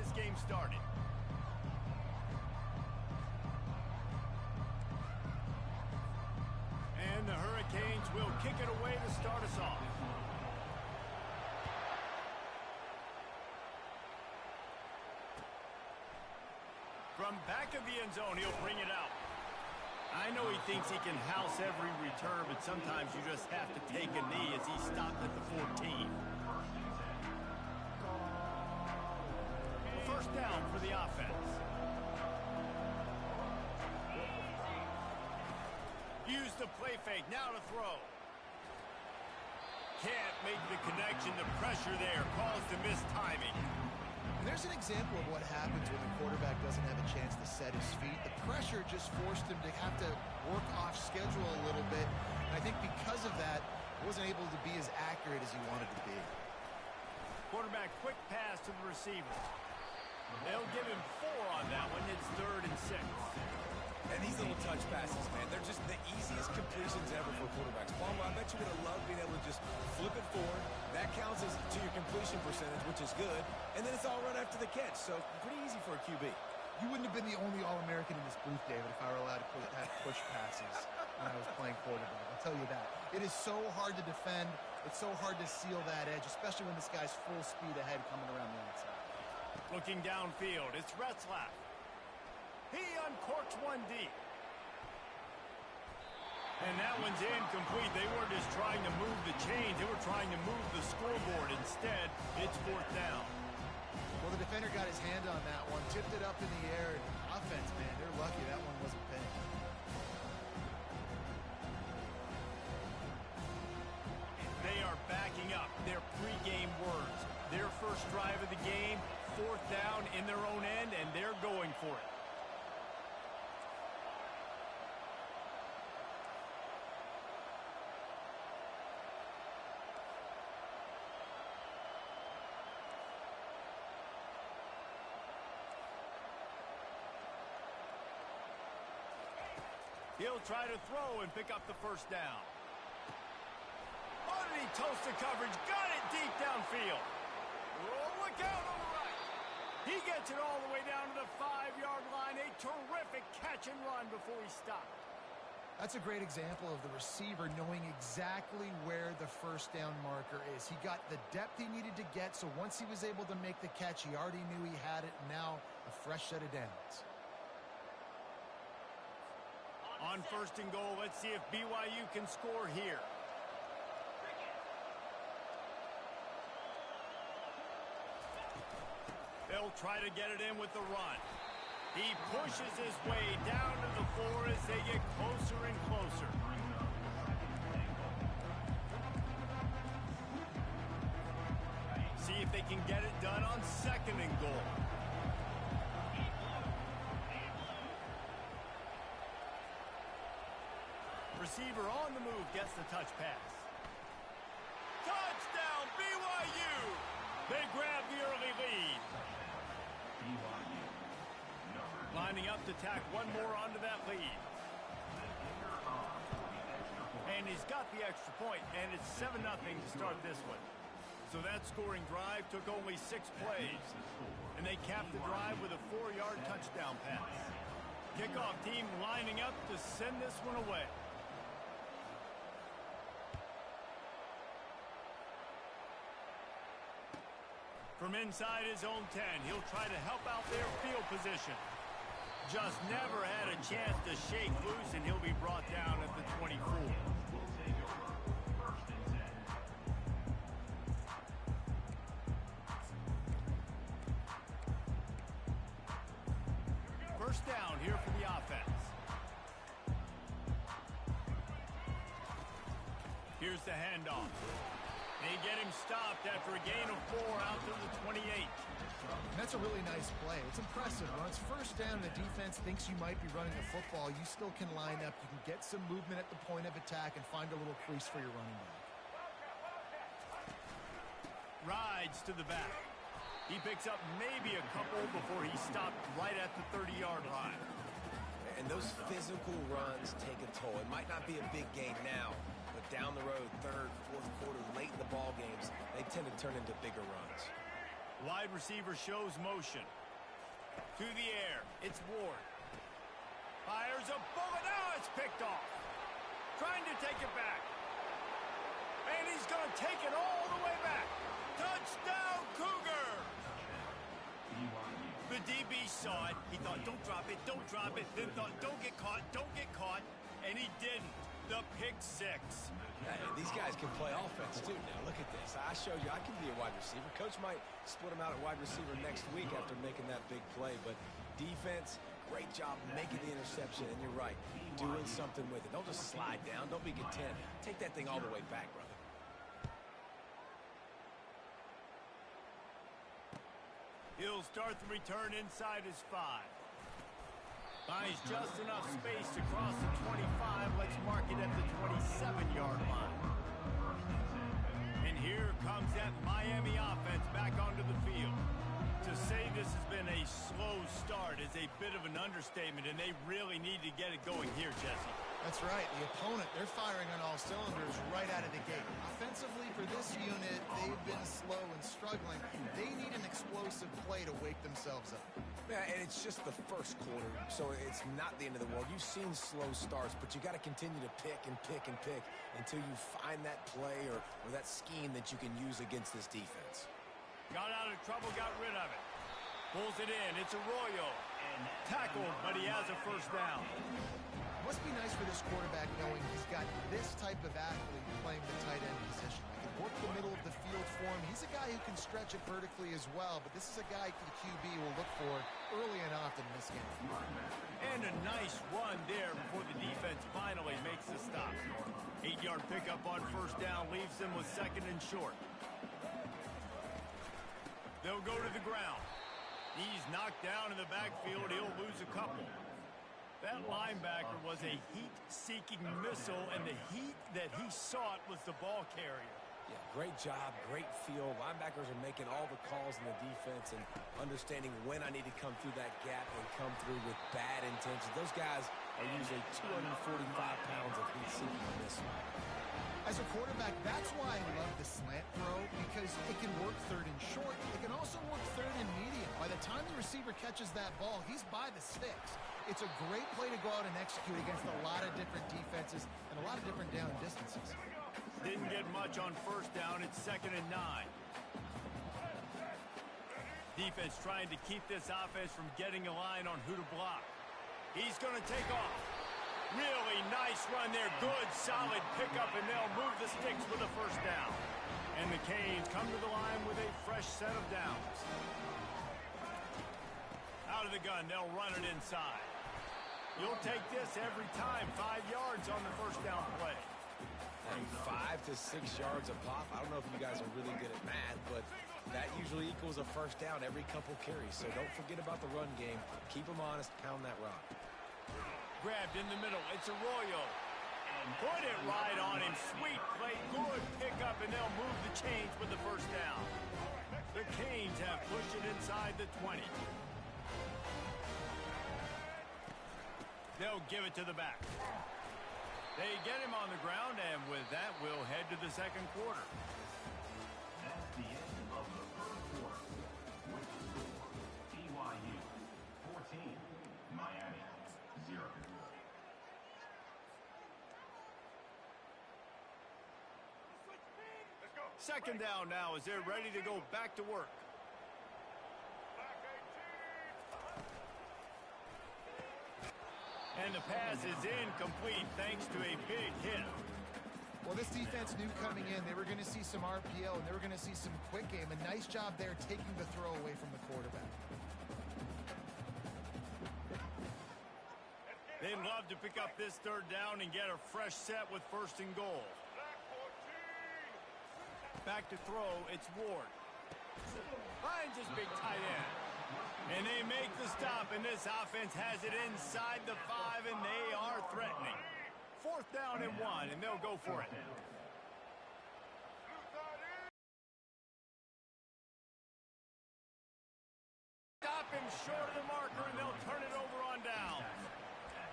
this game started. And the Hurricanes will kick it away to start us off. From back of the end zone, he'll bring it out. I know he thinks he can house every return, but sometimes you just have to take a knee as he stopped at the 14. First down for the offense. Use the play fake, now to throw. Can't make the connection. The pressure there caused a missed timing. And there's an example of what happens when the quarterback doesn't have a chance to set his feet. The pressure just forced him to have to work off schedule a little bit. And I think because of that, he wasn't able to be as accurate as he wanted to be. Quarterback quick pass to the receiver. They'll give him 4 on that one. It's 3rd and 6. And these little touch passes, man, they're just the easiest completions ever for quarterbacks. Palmer, I bet you're going to love being able to just flip it forward. That counts as to your completion percentage, which is good. And then it's all run after the catch, so pretty easy for a QB. You wouldn't have been the only All-American in this booth, David, if I were allowed to have push passes when I was playing quarterback. I'll tell you that. It is so hard to defend. It's so hard to seal that edge, especially when this guy's full speed ahead coming around the outside. Looking downfield, it's Retzlaff. He uncorks one deep. And that one's incomplete. They weren't just trying to move the chains. They were trying to move the scoreboard. Instead, it's 4th down. Well, the defender got his hand on that one, tipped it up in the air. Offense, man, they're lucky that one wasn't pinned. They are backing up their pregame words. Their first drive of the game, 4th down in their own end, and they're going for it. He'll try to throw and pick up the first down. Oh, did he toast the coverage? Got it deep downfield. Oh, look out on the right. He gets it all the way down to the 5-yard line. A terrific catch and run before he stopped. That's a great example of the receiver knowing exactly where the first down marker is. He got the depth he needed to get, so once he was able to make the catch, he already knew he had it. Now a fresh set of downs. On 1st and goal, let's see if BYU can score here. They'll try to get it in with the run. He pushes his way down to the 4 as they get closer and closer. See if they can get it done on 2nd and goal. Receiver on the move gets the touch pass. Touchdown, BYU! They grab the early lead. Lining up to tack one more onto that lead. And he's got the extra point, and it's 7-0 to start this one. So that scoring drive took only 6 plays. And they capped the drive with a 4-yard touchdown pass. Kickoff team lining up to send this one away. From inside his own 10, he'll try to help out their field position. Just never had a chance to shake loose, and he'll be brought down at the 24. First down here for the offense. Here's the handoff. They get him stopped after a gain of 4 out to the 28. And that's a really nice play. It's impressive. When it's first down and the defense thinks you might be running the football, you still can line up. You can get some movement at the point of attack and find a little crease for your running back. Rides to the back. He picks up maybe a couple before he stopped right at the 30-yard line. And those physical runs take a toll. It might not be a big gain now, but down the road, 3rd, 4th quarter, late in the ball games, they tend to turn into bigger runs. Wide receiver shows motion. To the air. It's Ward. Fires a bullet. Now it's picked off. Trying to take it back. And he's going to take it all the way back. Touchdown, Cougar! The DB saw it. He thought, don't drop it, don't drop it. Then thought, don't get caught, don't get caught. And he didn't. The pick six. Hey, these guys can play offense, too. Now, look at this. I showed you I can be a wide receiver. Coach might split him out at wide receiver next week after making that big play. But defense, great job making the interception. And you're right, doing something with it. Don't just slide down. Don't be content. Take that thing all the way back, brother. He'll start the return inside his 5. Finds just enough space to cross the 25. Let's mark it at the 27-yard line. And here comes that Miami offense back onto the field. To say this has been a slow start is a bit of an understatement, and they really need to get it going here, Jesse. That's right. The opponent, they're firing on all cylinders right out of the gate. Offensively, for this unit, they've been slow and struggling. They need an explosive play to wake themselves up. Yeah, and it's just the first quarter, so it's not the end of the world. You've seen slow starts, but you got to continue to pick and pick and pick until you find that play or that scheme that you can use against this defense. Got out of trouble, got rid of it. Pulls it in. It's Arroyo. And tackled, but he has a first down. Must be nice for this quarterback knowing he's got this type of athlete playing the tight end position. He can work the middle of the field for him. He's a guy who can stretch it vertically as well, but this is a guy the QB will look for early and often in this game. And a nice run there before the defense finally makes the stop. 8-yard pickup on first down leaves them with second and short. They'll go to the ground. He's knocked down in the backfield. He'll lose a couple. That linebacker was a heat-seeking missile, and the heat that he sought was the ball carrier. Yeah, great job, great feel. Linebackers are making all the calls in the defense and understanding when I need to come through that gap and come through with bad intentions. Those guys are usually 245 pounds of heat-seeking missile. As a quarterback, that's why I love the slant throw, because it can work third and short. It can also work third and medium. By the time the receiver catches that ball, he's by the sticks. It's a great play to go out and execute against a lot of different defenses and a lot of different down distances. Didn't get much on first down. It's 2nd and 9. Defense trying to keep this offense from getting a line on who to block. He's going to take off. Really nice run there. Good, solid pickup, and they'll move the sticks with a first down. And the Canes come to the line with a fresh set of downs. Out of the gun, they'll run it inside. You'll take this every time. 5 yards on the first down play. And 5 to 6 yards a pop. I don't know if you guys are really good at math, but that usually equals a first down every couple carries. So don't forget about the run game. Keep them honest. Pound that rock. Grabbed in the middle. It's Arroyo. And put it right on him. Sweet play. Good pickup, and they'll move the chains with the first down. The Canes have pushed it inside the 20. They'll give it to the back. They get him on the ground, and with that, we'll head to the second quarter. That's the end of the first quarter. With the score, BYU 14, Miami 0. Second down now as they're ready to go back to work. And the pass is incomplete thanks to a big hit. Well, this defense knew coming in they were going to see some RPO and they were going to see some quick game. A nice job there taking the throw away from the quarterback. They'd love to pick up this third down and get a fresh set with first and goal. Back to throw, it's Ward. Finds his big tight end. And they make the stop, and this offense has it inside the 5, and they are threatening. 4th down and 1, and they'll go for it. Stop him short of the marker, and they'll turn it over on down.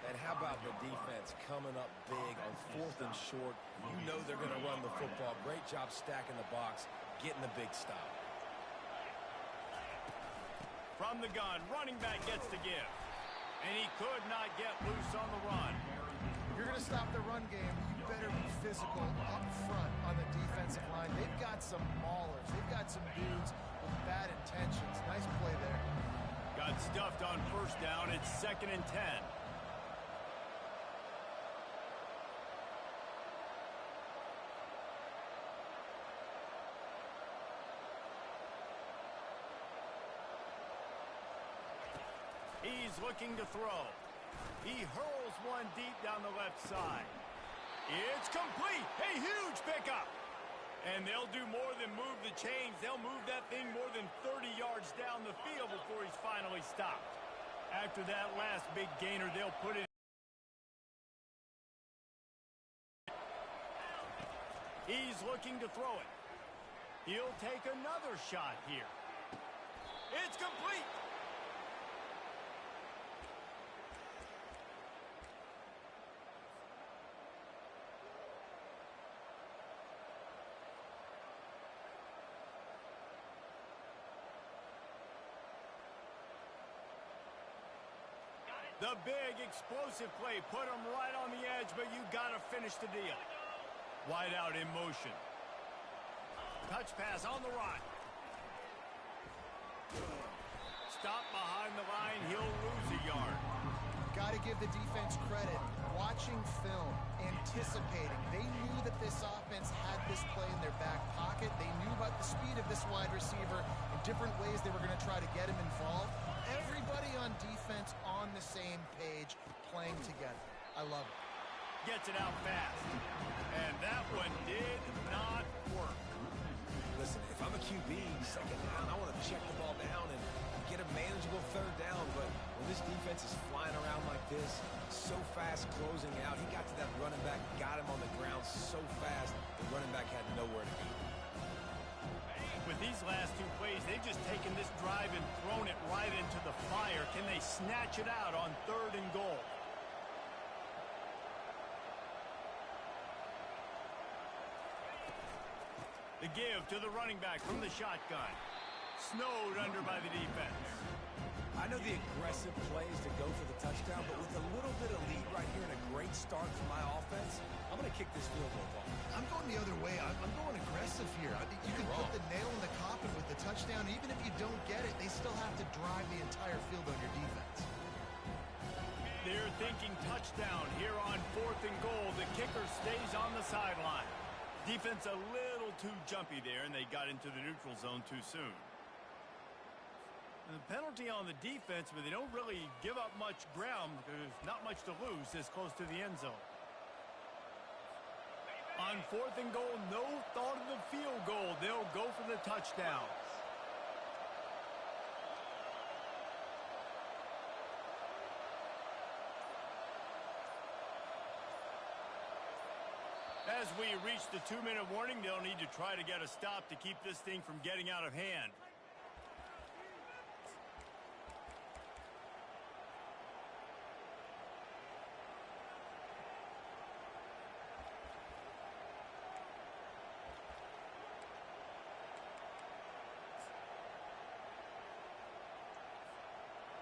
And how about the defense coming up big on 4th and short? You know they're going to run the football. Great job stacking the box, getting the big stop. From the gun, running back gets to give. And he could not get loose on the run. If you're going to stop the run game, you better be physical up front on the defensive line. They've got some maulers. They've got some dudes with bad intentions. Nice play there. Got stuffed on first down. It's 2nd and 10. He's looking to throw. He hurls one deep down the left side. It's complete. A huge pickup. And they'll do more than move the chains. They'll move that thing more than 30 yards down the field before he's finally stopped. After that last big gainer, they'll put it. He's looking to throw it. He'll take another shot here. It's complete. The big explosive play put him right on the edge, but you got to finish the deal. Wide out in motion. Touch pass on the run. Stop behind the line. He'll lose a yard. Got to give the defense credit. Watching film, anticipating. They knew that this offense had this play in their back pocket. They knew about the speed of this wide receiver and different ways they were going to try to get him involved. Everybody on defense on the same page, playing together. I love it. Gets it out fast. And that one did not work. Listen, if I'm a QB, 2nd down, I want to check the ball down and get a manageable 3rd down. But when this defense is flying around like this, so fast closing out, he got to that running back, got him on the ground so fast, the running back had nowhere to go. With these last two plays, they've just taken this drive and thrown it right into the fire. Can they snatch it out on 3rd and goal? The give to the running back from the shotgun. Snowed under by the defense. I know the aggressive plays to go for the touchdown, but with a little bit of lead right here and a great start from my offense, I'm going to kick this field goal ball. I'm going the other way. I'm going aggressive here. I think you can put the nail in the coffin with the touchdown. Even if you don't get it, they still have to drive the entire field on your defense. They're thinking touchdown here on 4th and goal. The kicker stays on the sideline. Defense a little too jumpy there, and they got into the neutral zone too soon. The penalty on the defense, but they don't really give up much ground. There's not much to lose this close to the end zone. On 4th and goal, no thought of the field goal. They'll go for the touchdown. As we reach the 2-minute warning, they'll need to try to get a stop to keep this thing from getting out of hand.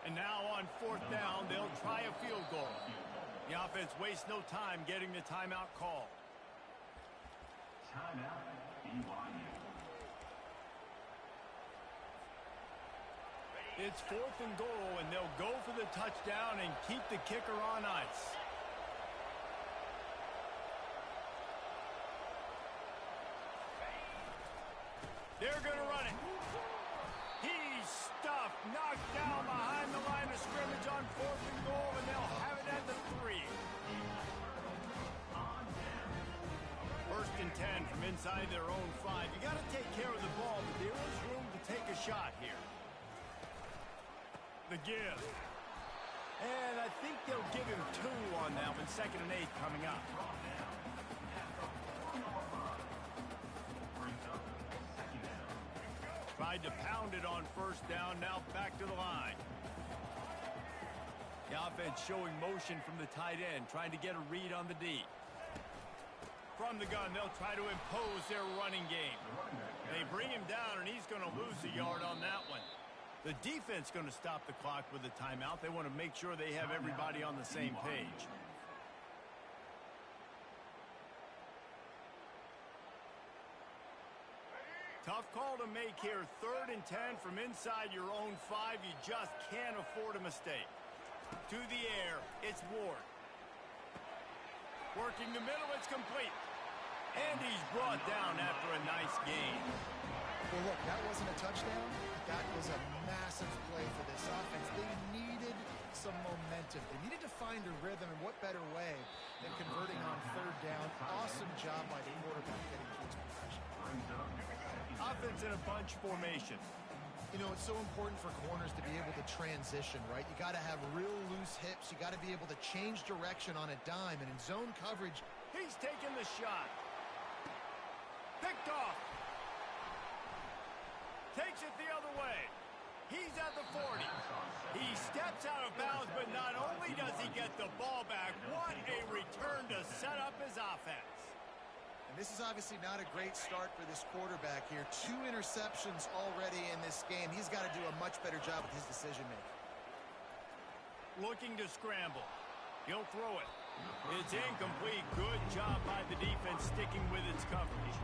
And now on 4th down, they'll try a field goal. The offense wastes no time getting the timeout call. Timeout, BYU. It's 4th and goal, and they'll go for the touchdown and keep the kicker on ice. They're going to run it. He's stuffed, knocked down behind the line of scrimmage on 4th and goal, and they'll have it at the 3. 1st and 10 from inside their own 5. You got to take care of the ball, but there is room to take a shot here. The give. And I think they'll give him 2 on that one. 2nd and 8 coming up. Tried to pound it on 1st down. Now back to the line. The offense showing motion from the tight end, trying to get a read on the D. From the gun, they'll try to impose their running game. They bring him down, and he's going to lose a yard on that one. The defense going to stop the clock with a timeout. They want to make sure they have everybody on the same page. Tough call to make here. 3rd and 10 from inside your own 5. You just can't afford a mistake. To the air, it's Ward. Working the middle, it's complete. And he's brought down after a nice gain. Well, look, that wasn't a touchdown. That was a massive play for this offense. They needed some momentum. They needed to find a rhythm, and what better way than converting on 3rd down. Awesome job by the quarterback getting to his possession. Offense in a bunch formation. You know, it's so important for corners to be able to transition, right? You got to have real loose hips. You got to be able to change direction on a dime, and in zone coverage, he's taking the shot. Picked off. Takes it the other way. He's at the 40. He steps out of bounds, but not only does he get the ball back, what a return to set up his offense. And this is obviously not a great start for this quarterback here. 2 interceptions already in this game. He's got to do a much better job with his decision-making. Looking to scramble. He'll throw it. It's incomplete. Good job by the defense sticking with its coverage.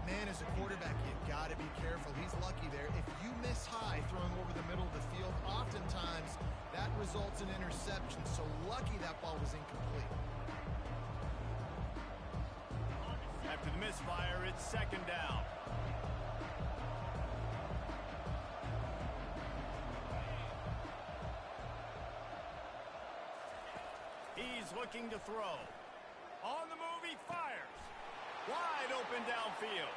Man, as a quarterback, you've got to be careful. He's lucky there. If you miss high throwing over the middle of the field, oftentimes that results in interception. So lucky that ball was incomplete. After the misfire, it's 2nd down. He's looking to throw. On the move, he fires. Wide open downfield.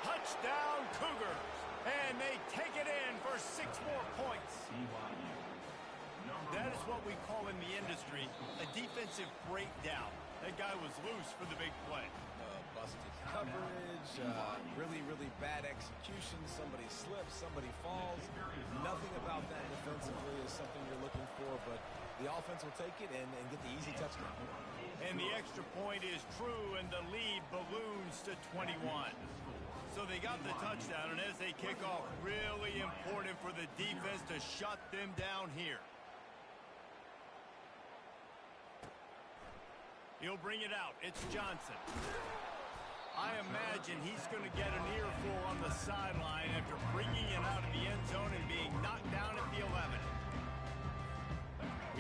Touchdown, Cougars. And they take it in for 6 more points. That is what we call in the industry a defensive breakdown. That guy was loose for the big play. Busted coverage, really, really bad execution. Somebody slips, somebody falls. Nothing about that defensively is something you're looking for, but the offense will take it and get the easy touchdown. And the extra point is true, and the lead balloons to 21. So they got the touchdown, and as they kick off, really important for the defense to shut them down here. He'll bring it out. It's Johnson. I imagine he's going to get an earful on the sideline after bringing it out of the end zone and being knocked down at the 11.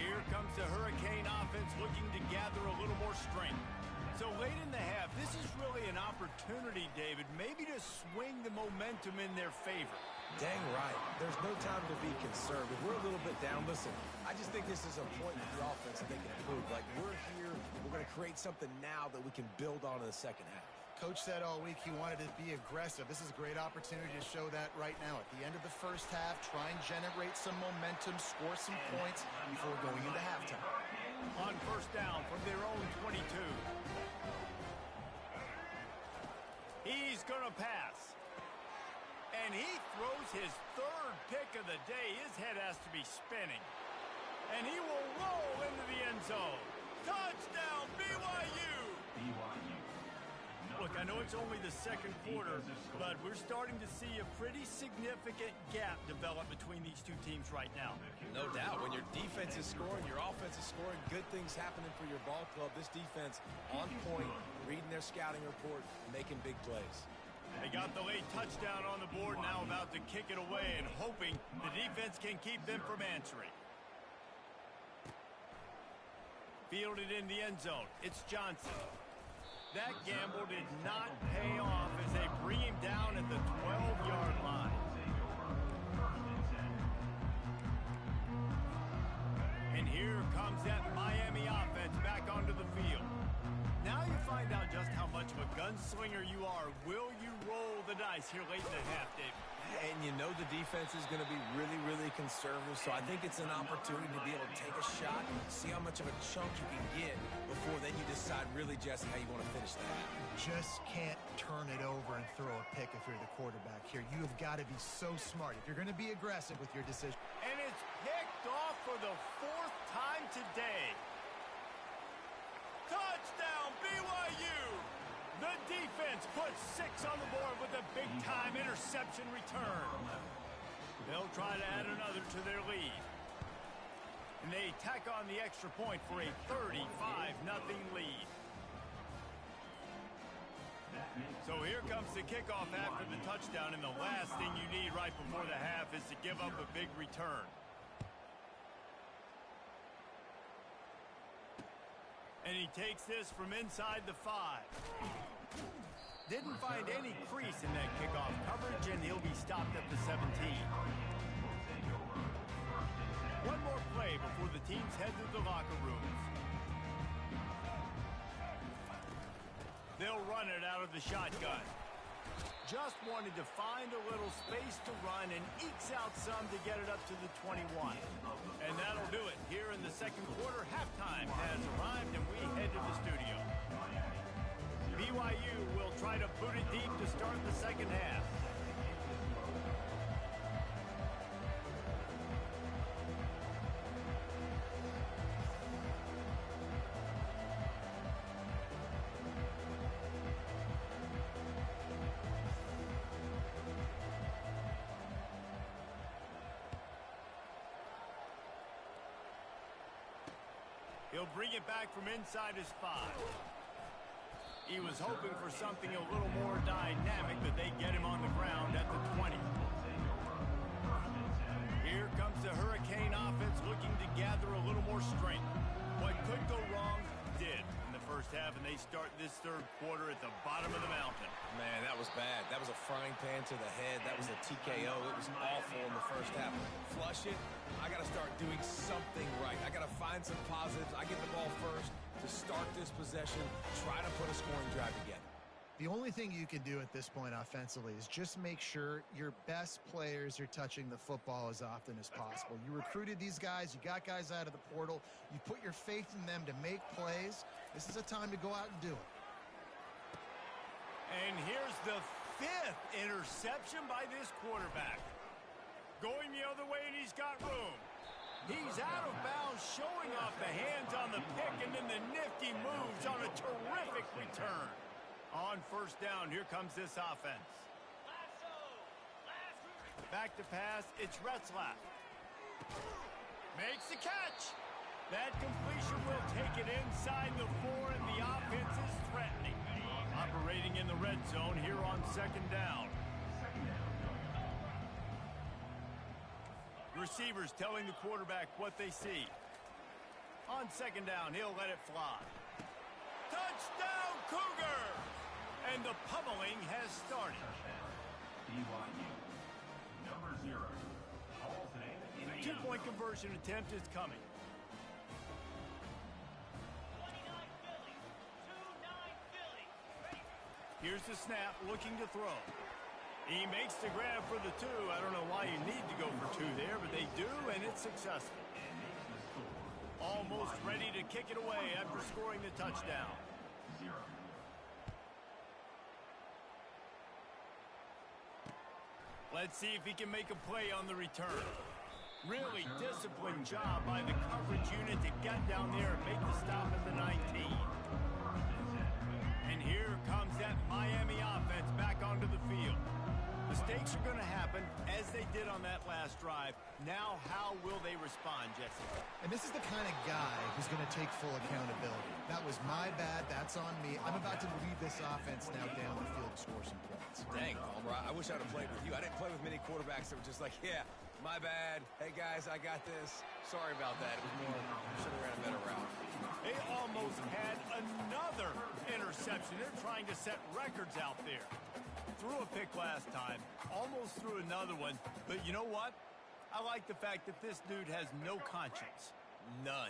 Here comes the Hurricane offense looking to gather a little more strength. So late in the half, this is really an opportunity, David, maybe to swing the momentum in their favor. Dang right. There's no time to be concerned. If we're a little bit down, listen, I just think this is a point in the offense that they can improve. Like, we're here, we're going to create something now that we can build on in the second half. Coach said all week he wanted to be aggressive. This is a great opportunity to show that right now. At the end of the first half, try and generate some momentum, score some points before going into halftime. On 1st down from their own 22. He's going to pass. And he throws his 3rd pick of the day. His head has to be spinning. And he will roll into the end zone. Touchdown, BYU! Look, I know it's only the 2nd quarter, but we're starting to see a pretty significant gap develop between these 2 teams right now. No doubt. When your defense is scoring, your offense is scoring, good things happening for your ball club. This defense on point, reading their scouting report, making big plays. They got the late touchdown on the board, now about to kick it away and hoping the defense can keep them from answering. Fielded in the end zone. It's Johnson. That gamble did not pay off as they bring him down at the 12-yard line. And here comes that Miami offense back onto the field. Now you find out just how much of a gunslinger you are. Will you roll the dice here late in the half, Dave? And you know the defense is going to be really, really conservative, so I think it's an opportunity to be able to take a shot, see how much of a chunk you can get before then you decide really, Jesse, how you want to finish that. Just can't turn it over and throw a pick if you're the quarterback here. You have got to be so smart if you're going to be aggressive with your decision. And it's picked off for the 4th time today. Touchdown, BYU! The defense puts 6 on the board with a big-time interception return. They'll try to add another to their lead. And they tack on the extra point for a 35-0 lead. So here comes the kickoff after the touchdown, and the last thing you need right before the half is to give up a big return. And he takes this from inside the 5. Didn't find any crease in that kickoff coverage, and he'll be stopped at the 17. One more play before the teams head to the locker rooms. They'll run it out of the shotgun. Just wanted to find a little space to run and ekes out some to get it up to the 21. And that'll do it here in the second quarter. Halftime has arrived, and we head to the studio. BYU will try to boot it deep to start the second half. He'll bring it back from inside his 5. He was hoping for something a little more dynamic, but they get him on the ground at the 20. Here comes the Hurricane offense looking to gather a little more strength. What could go wrong did in the first half, and they start this third quarter at the bottom of the mountain. Man, that was bad. That was a frying pan to the head. That was a TKO. It was awful in the first half. Flush it. I got to start doing something right. I got to find some positives. I get the ball first to start this possession, try to put a scoring drive together. The only thing you can do at this point offensively is just make sure your best players are touching the football as often as possible. You recruited these guys. You got guys out of the portal. You put your faith in them to make plays. This is a time to go out and do it. And here's the 5th interception by this quarterback. Going the other way, and he's got room. He's out of bounds, showing off the hands on the pick, and then the nifty moves on a terrific return. On first down, here comes this offense. Back to pass, it's Retzlaff. Makes the catch. That completion will take it inside the 4, and the offense is threatening. Operating in the red zone here on second down. Receivers telling the quarterback what they see. On second down, he'll let it fly. Touchdown, Cougar! And the pummeling has started. BYU. Number 0. Hall's name in the Two-point conversion attempt is coming. 29 Philly. 2-9 Philly. Here's the snap, looking to throw. He makes the grab for the 2. I don't know why you need to go for 2 there, but they do, and it's successful. Almost ready to kick it away after scoring the touchdown. 0. Let's see if he can make a play on the return. Really disciplined job by the coverage unit to get down there and make the stop at the 19. And here comes that Miami offense back onto the field. Mistakes are going to happen, as they did on that last drive. Now, how will they respond, Jesse? And this is the kind of guy who's going to take full accountability. That was my bad. That's on me. I'm about to lead this offense now down the field to score some points. Dang, Palmer, I wish I would have played with you. I didn't play with many quarterbacks that were just like, yeah, my bad. Hey, guys, I got this. Sorry about that. It was more, should have ran a better route. They almost had another interception. They're trying to set records out there. Threw a pick last time, almost threw another one, but you know what? I like the fact that this dude has no conscience. None.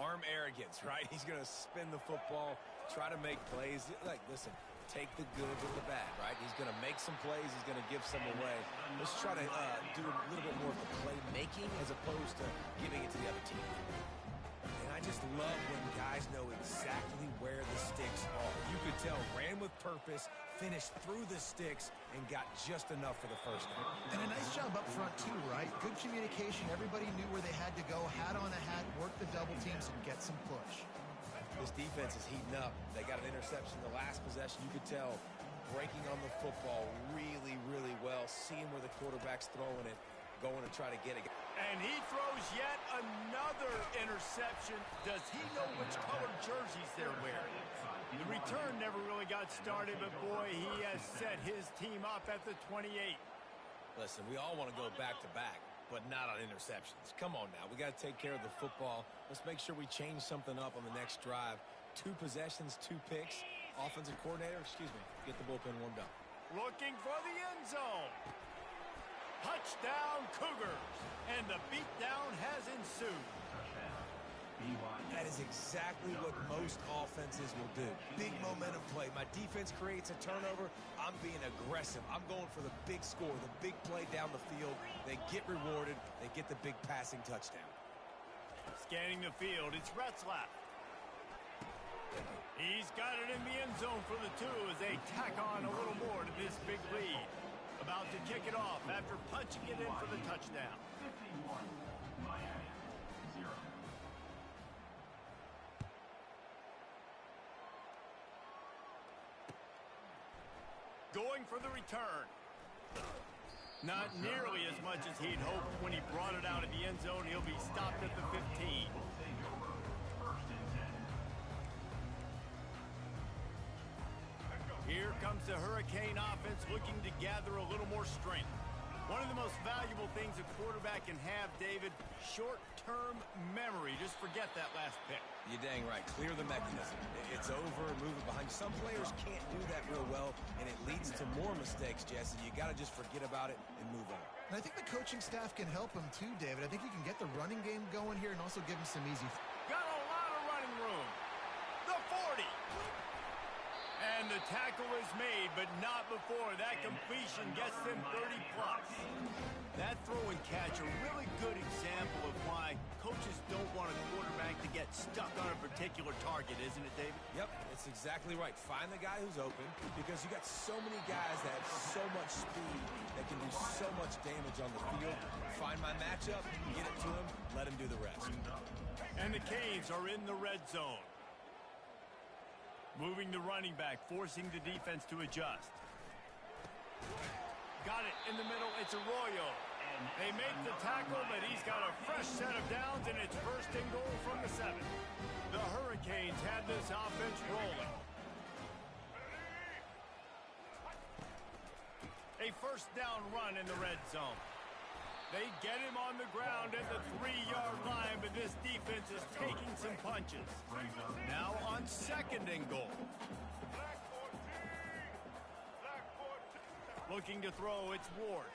Arm arrogance, right? He's going to spin the football, try to make plays. Like, listen, take the good with the bad, right? He's going to make some plays. He's going to give some away. Let's try to do a little bit more of the playmaking as opposed to giving it to the other team. And I just love when guys know exactly where the sticks are. You could tell, ran with purpose, finished through the sticks, and got just enough for the first down. And a nice job up front, too, right? Good communication. Everybody knew where they had to go, hat on a hat, work the double teams, and get some push. This defense is heating up. They got an interception the last possession. You could tell breaking on the football really, really well, seeing where the quarterback's throwing it, going to try to get it. And he throws yet another interception. Does he know which colored jerseys they're wearing? The return never really got started, but boy, he has set his team up at the 28. Listen, we all want to go back-to-back, but not on interceptions. Come on now. We got to take care of the football. Let's make sure we change something up on the next drive. 2 possessions, 2 picks. Offensive coordinator, get the bullpen warmed up. Looking for the end zone. Touchdown, Cougars. And the beatdown has ensued. That is exactly what most offenses will do. Big momentum play. My defense creates a turnover. I'm being aggressive. I'm going for the big score, the big play down the field. They get rewarded. They get the big passing touchdown. Scanning the field, it's Retzlaff. He's got it in the end zone for the 2 as they tack on a little more to this big lead. About to kick it off after punching it in for the touchdown. 51, Miami, 0. Going for the return. Not nearly as much as he'd hoped when he brought it out of the end zone. He'll be stopped at the 15. Here comes the Hurricane offense looking to gather a little more strength. One of the most valuable things a quarterback can have, David, short-term memory. Just forget that last pick. You're dang right. Clear the mechanism. It's over and move it behind. Some players can't do that real well, and it leads to more mistakes, Jesse. You got to just forget about it and move on. And I think the coaching staff can help him too, David. I think he can get the running game going here and also give him some easy. Got a lot of running room. The 40. And the tackle is made, but not before that completion gets them 30-plus. That throw and catch, a really good example of why coaches don't want a quarterback to get stuck on a particular target, isn't it, David? Yep, it's exactly right. Find the guy who's open because you got so many guys that have so much speed that can do so much damage on the field. Find my matchup, get it to him, let him do the rest. And the Canes are in the red zone. Moving the running back, forcing the defense to adjust. Got it in the middle. It's Arroyo. They make the tackle, but he's got a fresh set of downs, and it's first and goal from the 7. The Hurricanes had this offense rolling. A first down run in the red zone. They get him on the ground at the 3-yard line, but this defense is taking some punches. Now on second and goal. Looking to throw, it's Ward.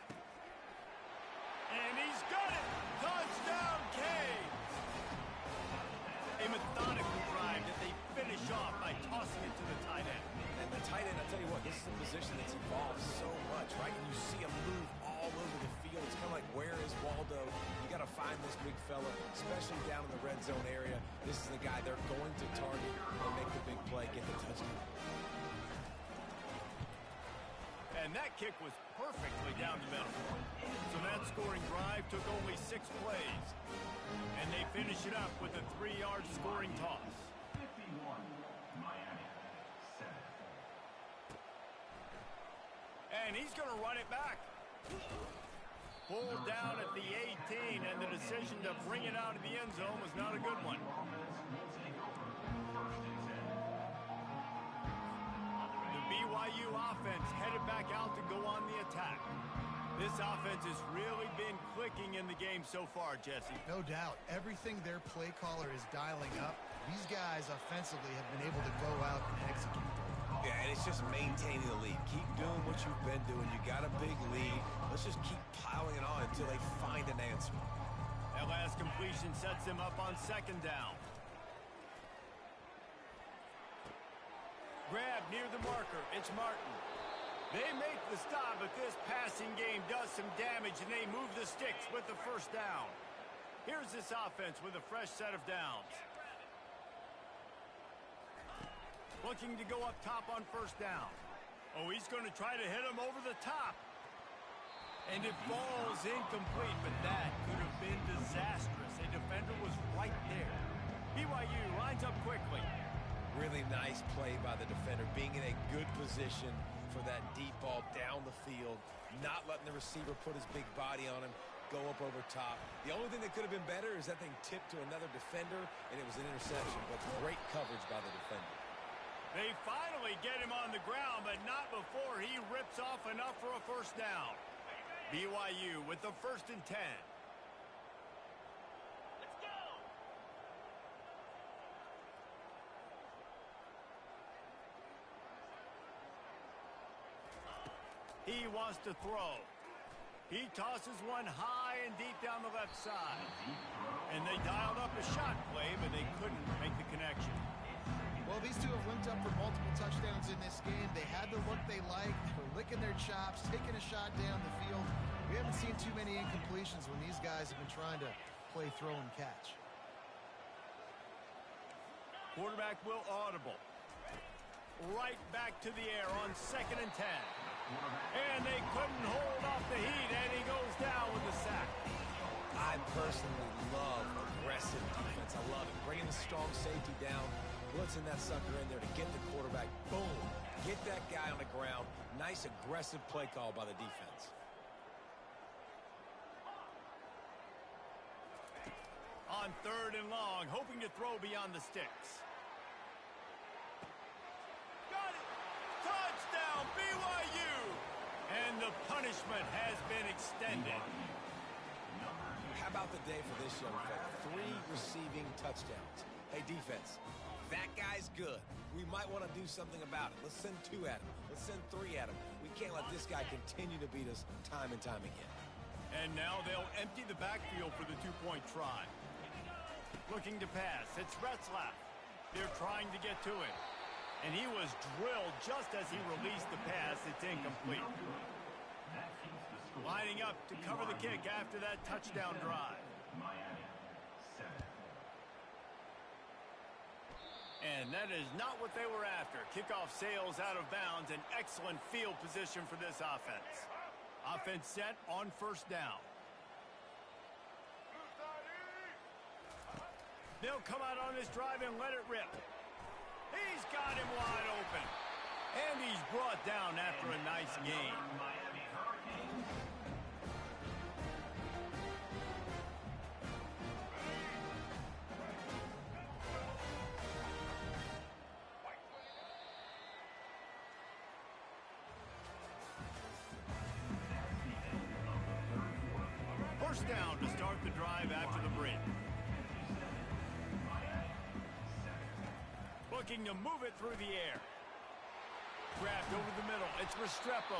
And he's got it! Touchdown, Canes! A methodical drive that they finish off by tossing it to the tight end. And the tight end, I tell you what, this is a position that's evolved so much, right? And you see him move all over the field. It's kind of like, where is Waldo? You got to find this big fella, especially down in the red zone area. This is the guy they're going to target and make the big play, get the touchdown. And that kick was perfectly down the middle. So that scoring drive took only 6 plays. And they finish it up with a 3-yard scoring toss. 51, Miami, 7. And he's going to run it back. Pulled down at the 18, and the decision to bring it out of the end zone was not a good one. The BYU offense headed back out to go on the attack. This offense has really been clicking in the game so far, Jesse. No doubt. Everything their play caller is dialing up, these guys offensively have been able to go out and execute. Yeah, and it's just maintaining the lead. Keep doing what you've been doing. You got a big lead. Let's just keep piling it on until they find an answer. That last completion sets them up on second down. Grab near the marker. It's Martin. They make the stop, but this passing game does some damage, and they move the sticks with the first down. Here's this offense with a fresh set of downs. Looking to go up top on first down. Oh, he's going to try to hit him over the top. And it falls incomplete, but that could have been disastrous. A defender was right there. BYU lines up quickly. Really nice play by the defender, being in a good position for that deep ball down the field, not letting the receiver put his big body on him. go up over top. The only thing that could have been better is that thing tipped to another defender, and it was an interception, but great coverage by the defender. They finally get him on the ground, but not before he rips off enough for a first down. BYU with the 1st and 10. Let's go. He wants to throw. He tosses one high and deep down the left side. And they dialed up a shot play, but they couldn't make the connection. Well, these two have linked up for multiple touchdowns in this game. They had the look they liked. They're licking their chops, taking a shot down the field. We haven't seen too many incompletions when these guys have been trying to play throw and catch. Quarterback will audible. Right back to the air on 2nd and 10. And they couldn't hold off the heat, and he goes down with the sack. I personally love aggressive defense. I love it. Bringing the strong safety down, blitzing that sucker in there to get the quarterback. Boom. Get that guy on the ground. Nice aggressive play call by the defense. On 3rd and long, hoping to throw beyond the sticks. Got it! Touchdown, BYU! And the punishment has been extended. How about the day for this young fella? 3 receiving touchdowns. Hey, defense, that guy's good. We might want to do something about it. Let's send 2 at him. Let's send 3 at him. We can't let this guy continue to beat us time and time again. And now they'll empty the backfield for the 2-point try. Looking to pass. It's Retzlaff. They're trying to get to him. And he was drilled just as he released the pass. It's incomplete. Lining up to cover the kick after that touchdown drive. Miami, 7. And that is not what they were after. Kickoff sails out of bounds. An excellent field position for this offense. Offense set on 1st down. They'll come out on this drive and let it rip. He's got him wide open. And he's brought down after a nice gain. Miami Hurricanes. First down to start the drive after the break. Looking to move it through the air. Grabbed over the middle. It's Restrepo.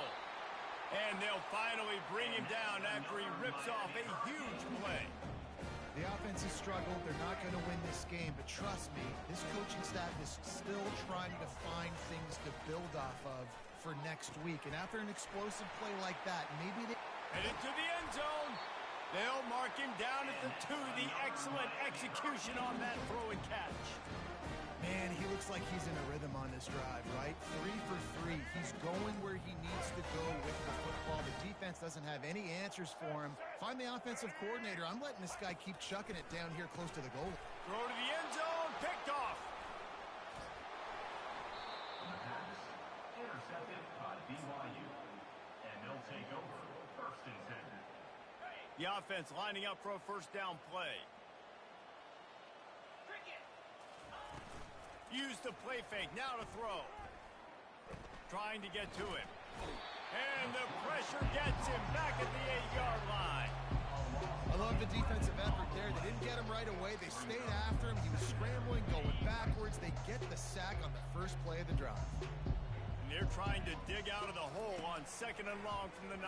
And they'll finally bring him down after he rips off a huge play. The offense has struggled. They're not going to win this game, but trust me, this coaching staff is still trying to find things to build off of for next week. And after an explosive play like that, maybe they... Headed to the end zone. They'll mark him down at the 2. The excellent execution on that throw and catch. Man, he looks like he's in a rhythm on this drive, right? 3 for 3. He's going where he needs to go with the football. The defense doesn't have any answers for him. Find the offensive coordinator. I'm letting this guy keep chucking it down here close to the goal. Throw to the end zone. Picked off. The pass intercepted by BYU. And they'll take over 1st and 10. The offense lining up for a first down play. Use the play fake. Now to throw. Trying to get to him. And the pressure gets him back at the 8-yard line. I love the defensive effort there. They didn't get him right away. They stayed after him. He was scrambling, going backwards. They get the sack on the first play of the drive. And they're trying to dig out of the hole on 2nd and long from the 9.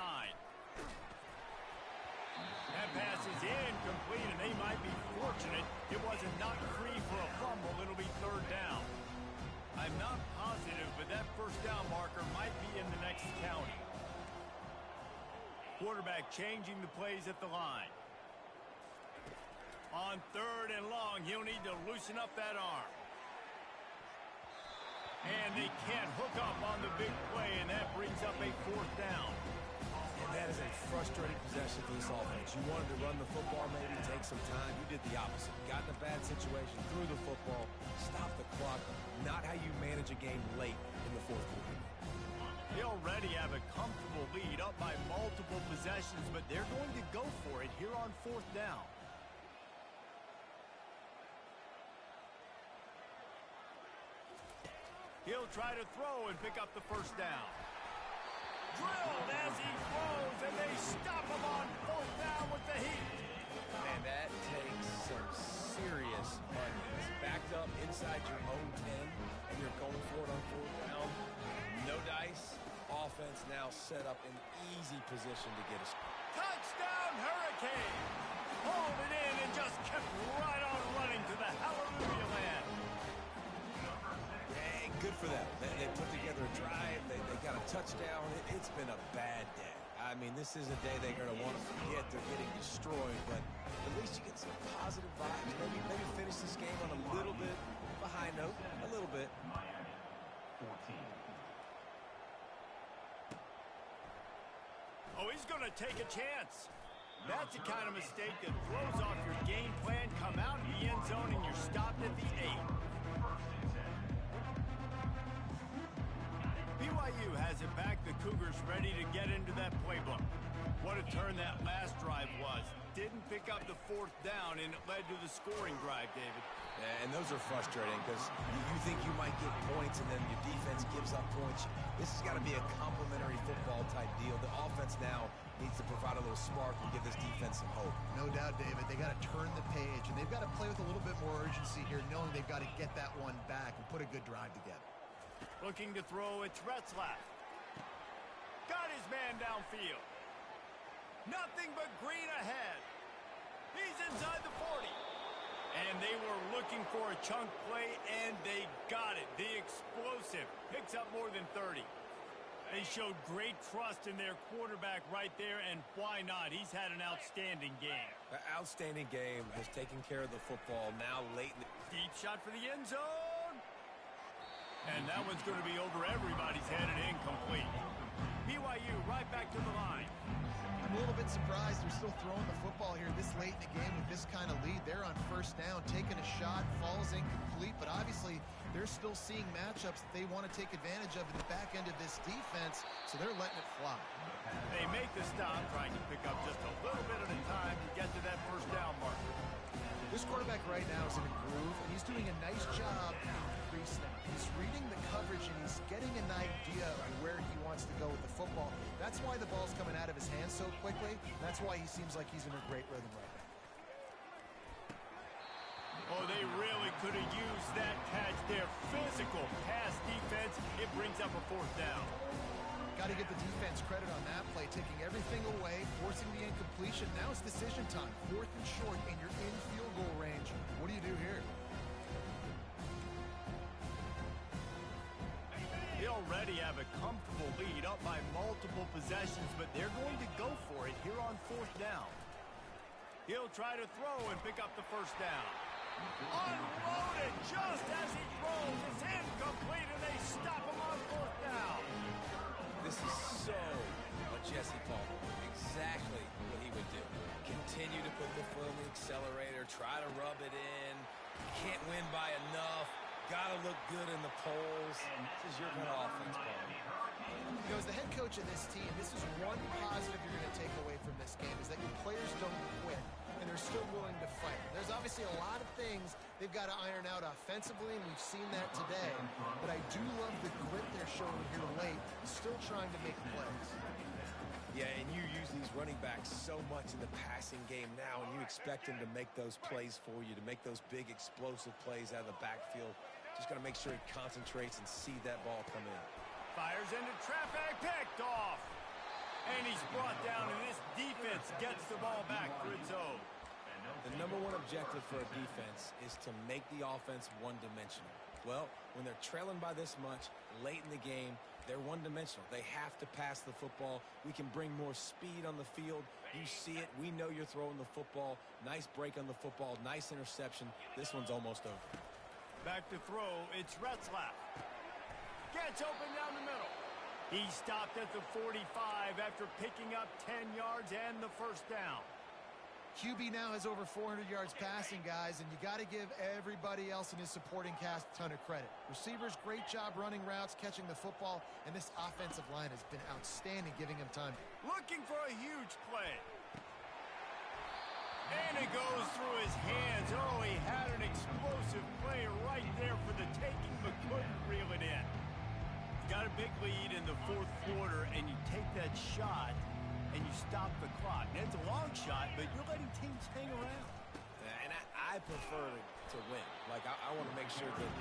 That pass is incomplete, and they might be fortunate it wasn't knocked free for a fumble. It'll be 3rd down. I'm not positive, but that first down marker might be in the next county. Quarterback changing the plays at the line. On 3rd and long, he'll need to loosen up that arm. And they can't hook up on the big play, and that brings up a 4th down. And that is a frustrating possession for this offense. You wanted to run the football, maybe take some time. You did the opposite. Got in a bad situation, threw the football, stopped the clock. Not how you manage a game late in the 4th quarter. They already have a comfortable lead up by multiple possessions, but they're going to go for it here on 4th down. He'll try to throw and pick up the 1st down. Drilled as he throws, and they stop him on 4th down with the heat. Man, that takes some serious onions. Backed up inside your own 10, and you're going for it on 4th down. No dice. Offense now set up in easy position to get a score. Touchdown, Hurricane! Hauled it in and just kept right on running to the hallelujah land. Hey, good for them. They put together a drive. They got a touchdown. It's been a bad day. I mean, this is a day they're going to want to forget. They're getting destroyed, but at least you get some positive vibes. Maybe finish this game on a little bit of a high note. A little bit. Miami, 14. Oh, he's going to take a chance. That's the kind of mistake that throws off your game plan. Come out in the end zone and you're stopped at the 8. BYU has it back. The Cougars ready to get into that playbook. What a turn that last drive was. Didn't pick up the 4th down, and it led to the scoring drive, David. Yeah, and those are frustrating because you think you might get points and then your defense gives up points. This has got to be a complementary football type deal. The offense now needs to provide a little spark and give this defense some hope. No doubt, David. They got to turn the page, and they've got to play with a little bit more urgency here, knowing they've got to get that one back and put a good drive together. Looking to throw, it's Retzlaff. Got his man downfield. Nothing but green ahead. He's inside the 40. And they were looking for a chunk play, and they got it. The explosive picks up more than 30. They showed great trust in their quarterback right there, and why not? He's had an outstanding game. An outstanding game, has taken care of the football. Now late in the... Deep shot for the end zone. And that one's going to be over everybody's head and incomplete. BYU right back to the line. I'm a little bit surprised they're still throwing the football here this late in the game with this kind of lead. They're on 1st down, taking a shot, falls incomplete, but obviously they're still seeing matchups that they want to take advantage of in the back end of this defense, so they're letting it fly. They make the stop, trying to pick up just a little bit at a time to get to that 1st down mark. This quarterback right now is in a groove, and he's doing a nice job pre-snap. He's reading the coverage, and he's getting an idea of where he wants to go with the football. That's why the ball's coming out of his hands so quickly. That's why he seems like he's in a great rhythm right now. Oh, they really could have used that catch there. Physical pass defense. It brings up a 4th down. Got to give the defense credit on that play, taking everything away, forcing the incompletion. Now it's decision time. 4th and short, and you're in field goal range. What do you do here? They already have a comfortable lead up by multiple possessions, but they're going to go for it here on 4th down. He'll try to throw and pick up the 1st down. Unloaded just as he throws. It's incomplete, and they stop him on 4th down. This is so what Jesse Palmer, exactly what he would do. Continue to put the foot on the accelerator, try to rub it in. Can't win by enough. Got to look good in the polls. This is your kind of offense, Palmer. You know, as the head coach of this team, this is one positive you're going to take away from this game, is that your players don't quit, and they're still willing to fight. There's obviously a lot of things they've got to iron out offensively, and we've seen that today. But I do love the grit they're showing here late, still trying to make plays. Yeah, and you use these running backs so much in the passing game now, and you expect them to make those plays for you, to make those big explosive plays out of the backfield. Just got to make sure he concentrates and see that ball come in. Fires into traffic, picked off. And he's brought down, and this defense gets the ball back for its own. The number one objective for a defense is to make the offense one-dimensional. Well, when they're trailing by this much late in the game, they're one-dimensional. They have to pass the football. We can bring more speed on the field. You see it. We know you're throwing the football. Nice break on the football. Nice interception. This one's almost over. Back to throw, it's Retzlaff. Gets open down the middle. He stopped at the 45 after picking up 10 yards and the 1st down. QB now has over 400 yards passing, guys, and you got to give everybody else in his supporting cast a ton of credit. Receivers, great job running routes, catching the football, and this offensive line has been outstanding, giving him time. Looking for a huge play. And it goes through his hands. Oh, he had an explosive play right there for the taking, but couldn't reel it in. You got a big lead in the fourth quarter, and you take that shot, and you stop the clock. And it's a long shot, but you're letting teams hang around. And I prefer to win. Like, I want to make sure that,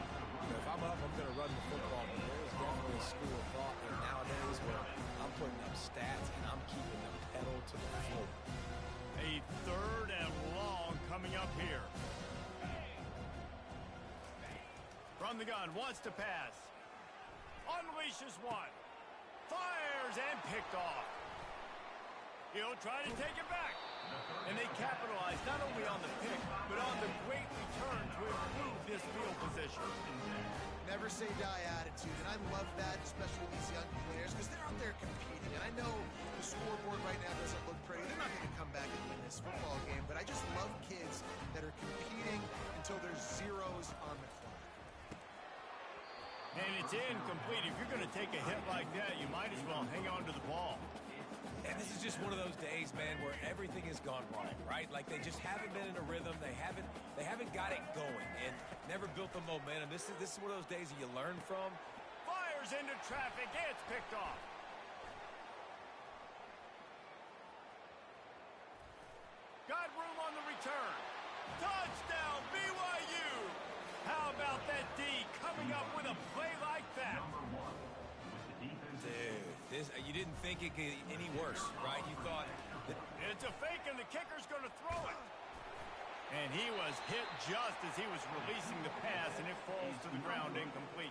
if I'm up, I'm going to run the football. But there is definitely a school of thought there nowadays where I'm putting up stats and I'm keeping the pedal to the floor. A third and long coming up here. From the gun, wants to pass. Unleashes one. Fires and picked off. He'll try to take it back. And they capitalize not only on the pick, but on the great return to improve this field position. Never say die attitude, and I love that, especially with these young players, because they're out there competing. And I know the scoreboard right now doesn't look pretty. They're not going to come back and win this football game, but I just love kids that are competing until there's zeros on the clock. And it's incomplete. If you're going to take a hit like that, you might as well hang on to the ball. And this is just one of those days, man, where everything has gone wrong, right? Like, they just haven't been in a rhythm. They haven't got it going and never built the momentum. This is one of those days that you learn from. Fires into traffic. It's picked off. Got room on the return. Touchdown, BYU. How about that D coming up with a play like that? Dude, you didn't think it could get any worse, right? You thought that it's a fake, and the kicker's going to throw it. And he was hit just as he was releasing the pass, and it falls to the ground incomplete.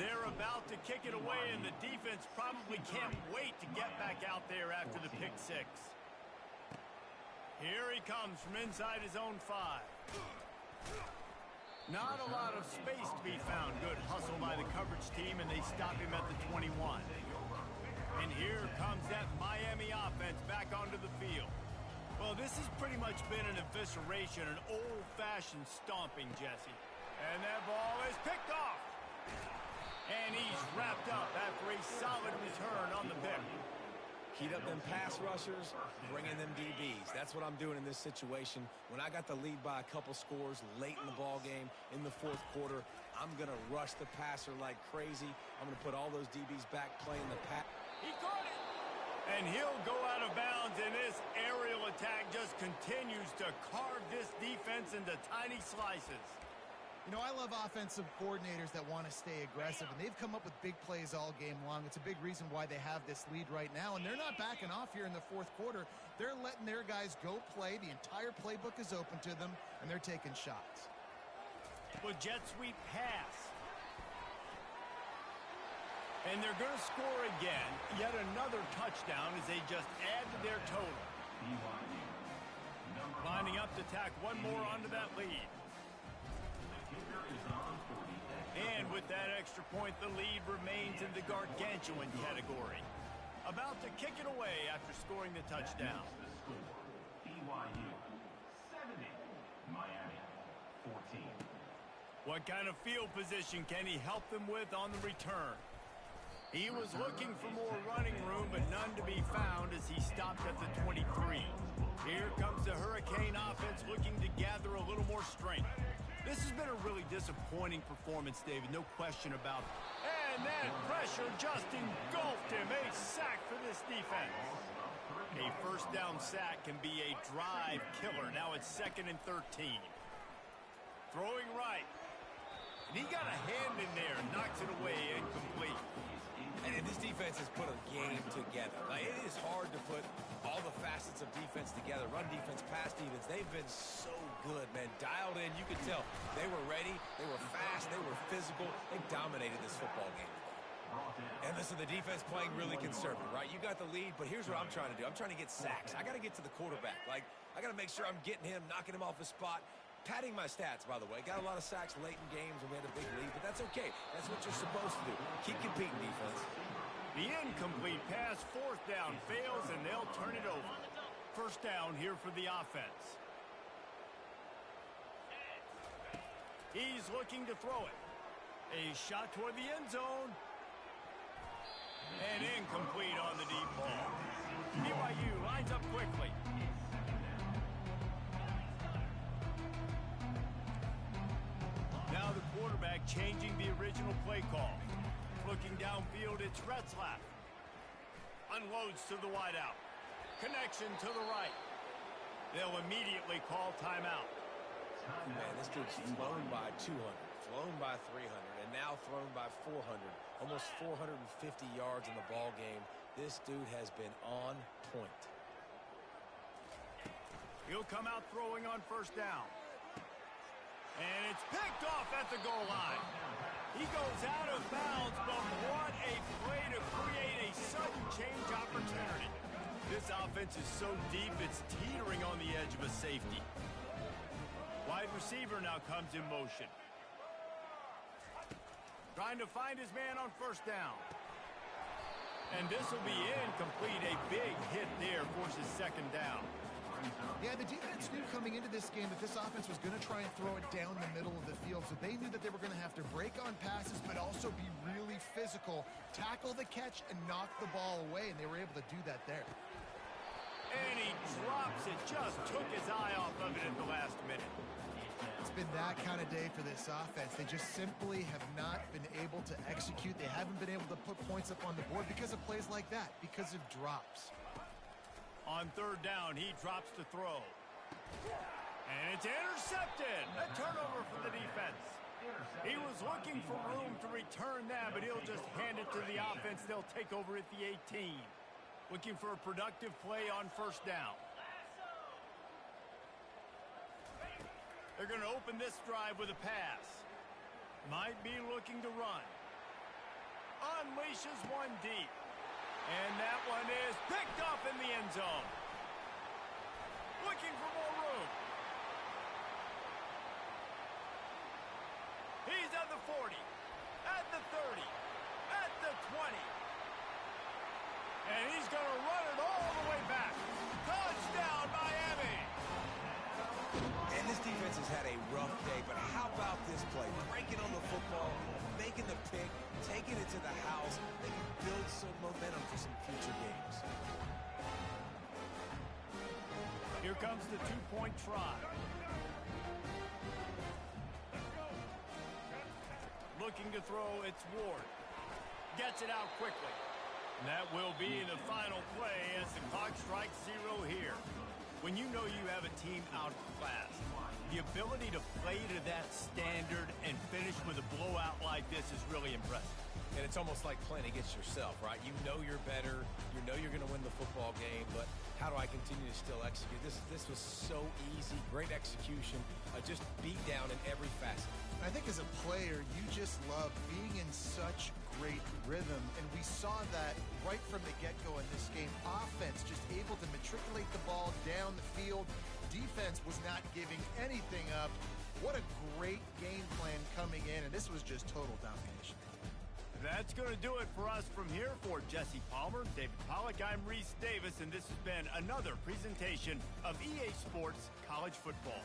They're about to kick it away, and the defense probably can't wait to get back out there after the pick six. Here he comes from inside his own 5. Not a lot of space to be found. Good hustle by the coverage team, and they stop him at the 21. And here comes that Miami offense back onto the field. Well, this has pretty much been an evisceration, an old-fashioned stomping, Jesse. And that ball is picked off. And he's wrapped up after a solid return on the pick. heat up them pass rushers, bring in them DBs. That's what I'm doing in this situation. When I got the lead by a couple scores late in the ball game in the fourth quarter, I'm going to rush the passer like crazy. I'm going to put all those DBs back playing the pass. He caught it. And he'll go out of bounds, and this aerial attack just continues to carve this defense into tiny slices. You know, I love offensive coordinators that want to stay aggressive, and they've come up with big plays all game long. It's a big reason why they have this lead right now, and they're not backing off here in the fourth quarter. They're letting their guys go play. The entire playbook is open to them, and they're taking shots. With jet sweep pass. And they're going to score again. Yet another touchdown as they just add to their total. Lining up to tack one more onto that lead. And with that extra point, the lead remains in the gargantuan category. About to kick it away after scoring the touchdown. BYU 70, Miami 14. What kind of field position can he help them with on the return? He was looking for more running room, but none to be found as he stopped at the 23. Here comes the Hurricane offense looking to gather a little more strength. This has been a really disappointing performance, David, no question about it. And that pressure just engulfed him. A sack for this defense. A first down sack can be a drive killer. Now it's 2nd and 13. Throwing right. And he got a hand in there, knocks it away, incomplete. And this defense has put a game together. Like, it is hard to put all the facets of defense together. Run defense, pass defense. They've been so good, man. Dialed in. You could tell they were ready. They were fast. They were physical. They dominated this football game. And listen, the defense playing really conservative, right? You got the lead, but here's what I'm trying to do. I'm trying to get sacks. I got to get to the quarterback. Like, I got to make sure I'm getting him, knocking him off his spot. Padding my stats, by the way. Got a lot of sacks late in games when we had a big lead, but that's okay. That's what you're supposed to do. Keep competing, defense. The incomplete pass, 4th down, fails, and they'll turn it over. first down here for the offense. He's looking to throw it. A shot toward the end zone. And incomplete on the deep ball. BYU lines up quickly. Now the quarterback changing the original play call. Looking downfield, it's Retzlaff. Unloads to the wideout. Connection to the right. They'll immediately call timeout. Man, this dude's flown by 200, flown by 300, and now thrown by 400. Almost 450 yards in the ball game. This dude has been on point. He'll come out throwing on first down. And it's picked off at the goal line. He goes out of bounds, but what a play to create a sudden change opportunity. This offense is so deep, it's teetering on the edge of a safety. Wide receiver now comes in motion. Trying to find his man on first down. And this will be incomplete. A big hit there forces second down. Yeah, the defense knew coming into this game that this offense was going to try and throw it down the middle of the field, so they knew that they were going to have to break on passes but also be really physical, tackle the catch, and knock the ball away, and they were able to do that there. And he drops it, just took his eye off of it at the last minute. It's been that kind of day for this offense. They just simply have not been able to execute. They haven't been able to put points up on the board because of plays like that, because of drops. On third down, he drops to throw. And it's intercepted. A turnover for the defense. He was looking for room to return that, but he'll just hand it to the offense. They'll take over at the 18. Looking for a productive play on first down. They're going to open this drive with a pass. Might be looking to run. Unleashes one deep. And that one is picked off in the end zone. Looking for more room. He's at the 40, at the 30, at the 20. And he's going to run it all the way back. Touchdown, Miami. And this defense has had a rough day, but how about this play? Breaking on the football, making the pick, taking it to the house. They can build some momentum for some future games. Here comes the two-point try. Looking to throw, it's Ward. Gets it out quickly. And that will be the final play as the clock strikes 0 here. When you know you have a team outclassed, the ability to play to that standard and finish with a blowout like this is really impressive. And it's almost like playing against yourself, right? You know you're better. You know you're going to win the football game, but how do I continue to still execute? This was so easy. Great execution. Just beat down in every facet. I think as a player, you just love being in such great rhythm, and we saw that right from the get-go in this game. Offense just able to matriculate the ball down the field. Defense was not giving anything up. What a great game plan coming in, and this was just total domination. That's going to do it for us from here. For Jesse Palmer, David Pollack, I'm Reese Davis, and this has been another presentation of EA Sports College Football.